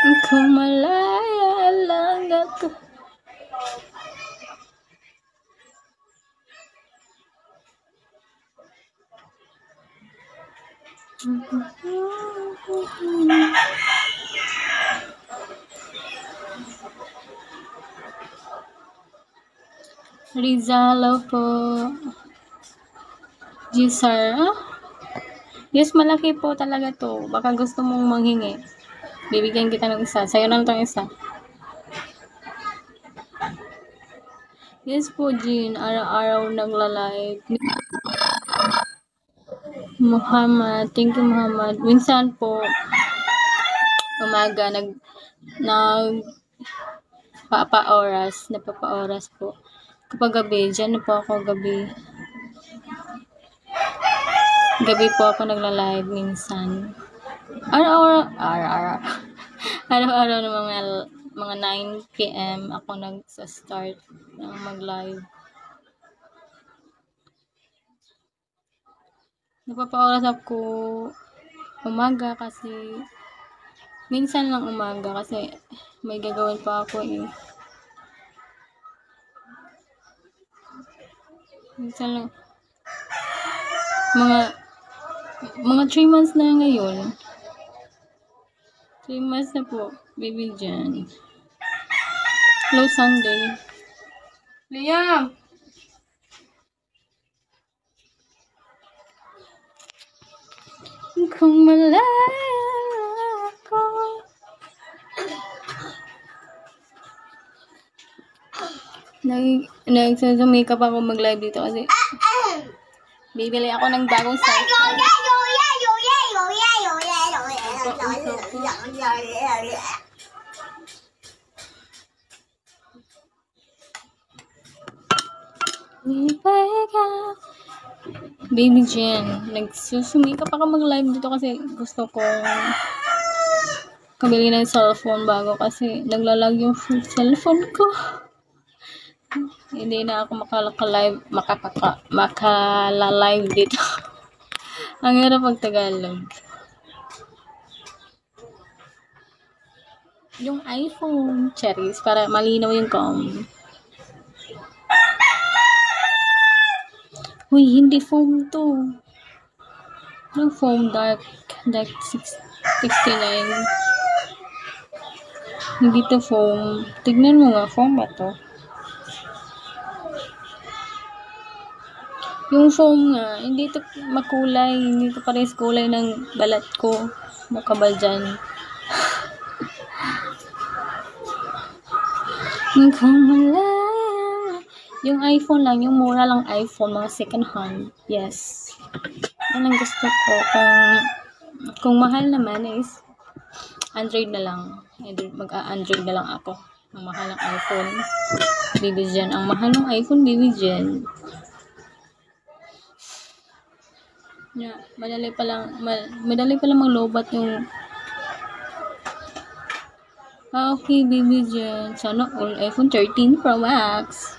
Kung malaya lang ako. Rizalo po. Gisar. Yes, malaki po talaga to. Baka gusto mong manghingi. Bibigyan kita ng isa. Sa'yo na itong isa. Yes po, Jean. Araw-araw nagla-live. Muhammad. Thank you, Muhammad. Minsan po, umaga, napapa-oras po. Kapag gabi, dyan na po ako gabi. Gabi po ako nagla-live minsan. Araw-araw ng mga 9 PM ako nagsa-start ng mag-live. Napapa-oras ako umaga kasi minsan lang umaga kasi may gagawin pa ako eh. Minsan lang. Mga 3 months na ngayon. 3 months na po, baby dyan. Hello, Sunday. Liam! Kung malaya ako. Nagsasumikap ako mag-live dito kasi bibili ako ng bagong cellphone. Baby Jen, nagsusumikap ako mag-live dito kasi gusto kong kabili ng cellphone bago kasi naglalag yung cellphone ko. Hindi na ako makala-live dito. Ang hirap mag-Tagalog. Yung iPhone, cherries, para malinaw yung Uy, hindi foam to. Yung foam dark 69. Hindi to foam. Tignan mo nga, foam ba to? Yung foam nga, hindi to makulay. Hindi to pares kulay ng balat ko. Mukha ba dyan? Yung iPhone lang, yung mura lang iPhone, mga second hand. Yes. Yan ang gusto ko. Kung mahal naman is Android na lang. Mag-Android na lang ako. Ang mahal ng iPhone, bibigyan. Ang mahal ng iPhone, bibigyan. Yeah, madali pa lang maglobat yung okay, bibigyan. Sana all iPhone 13 Pro Max.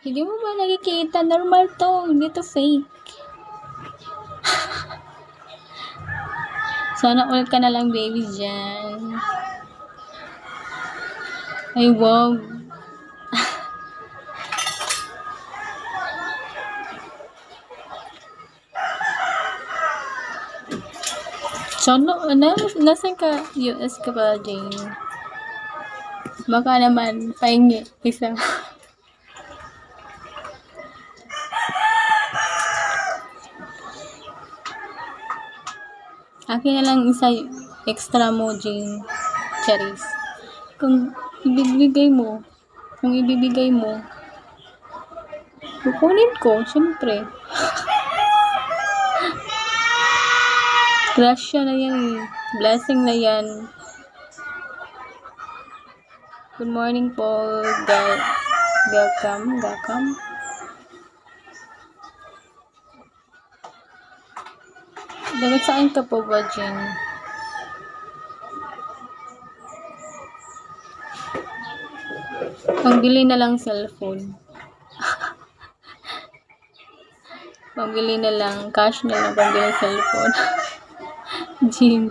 Hindi mo ba nakikita? Normal to. Hindi to fake. Sana all ka na lang, baby dyan. Ay, wow. Sana, nasan ka? US ka pa, Jane? Baka naman, pahingi. Isa. Akin na lang isa extra mo, Jane. Cherries. Kung ibibigay mo, kukunin ko, syempre. Grasya na yan eh. Blessing na yan. Good morning po, Gakam. Dagat saan ka po ba, Jen? Pangbili na lang cellphone. Pambili na lang. Cash na lang. Pambili ng cellphone. Gym.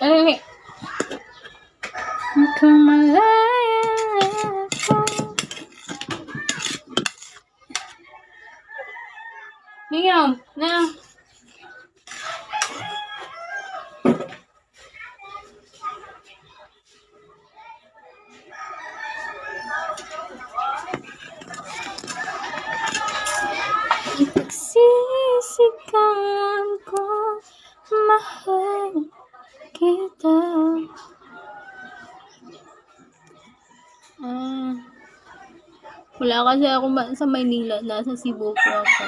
Ay! Kung malaya ako. Bigyan na. Ipagsisigawan ko, mahal kita. Wala kasi ako sa Maynila. Nasa Cebu po ako.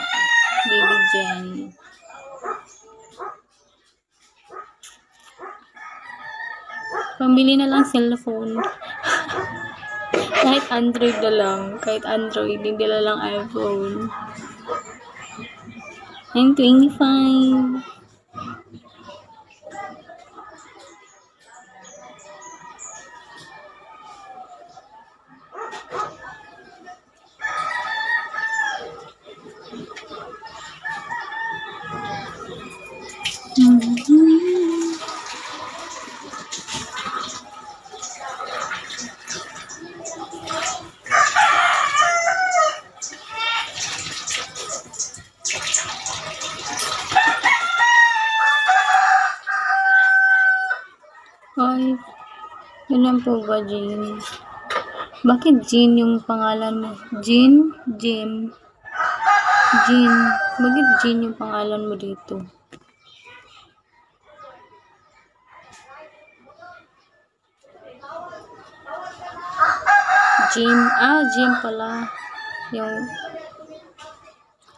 Baby Jen. Pambili na lang cellphone. Kahit Android na lang. Kahit Android. Hindi na lang iPhone. I'm 25. Ay, yun po ba, Jean? Bakit Jean yung pangalan mo? Jean? Jim? Jean. Bakit Jean yung pangalan mo dito? Jim. Jim pala. Yung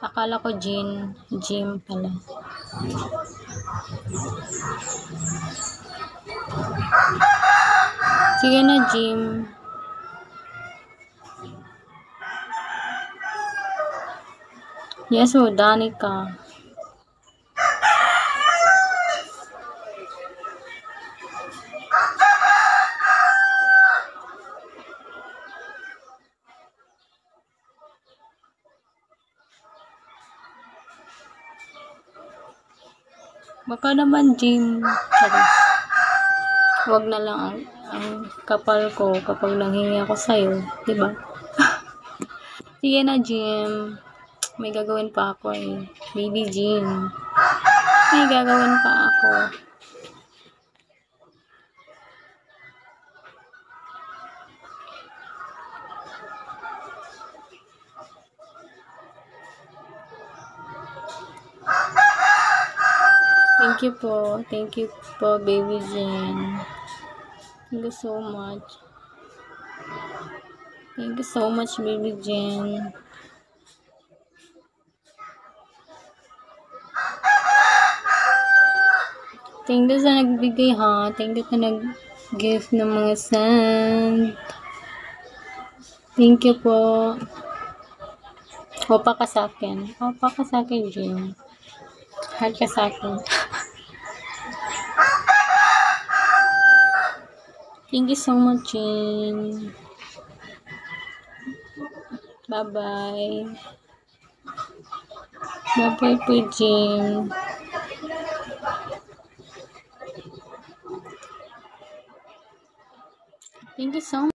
akala ko Jean. Jim pala. Sige na, Jim. Yes, Danica. Baka naman, Jim. Wag na lang ang kapal ko kapag nanghingi ako sa'yo. Diba? Sige na, Jim. May gagawin pa ako eh. Baby Jim. May gagawin pa ako. Thank you po. Thank you po, Baby Jen. Thank you so much. Thank you so much, Baby Jen. Thank you sa nagbigay ha. Thank you sa nag-gift ng mga sand. Thank you po. Opa ka sa akin. Opa ka sa akin, Jen. Heart ka sa akin. Thank you so much, Jen. Bye-bye. Bye-bye po, Jen. Thank you so much.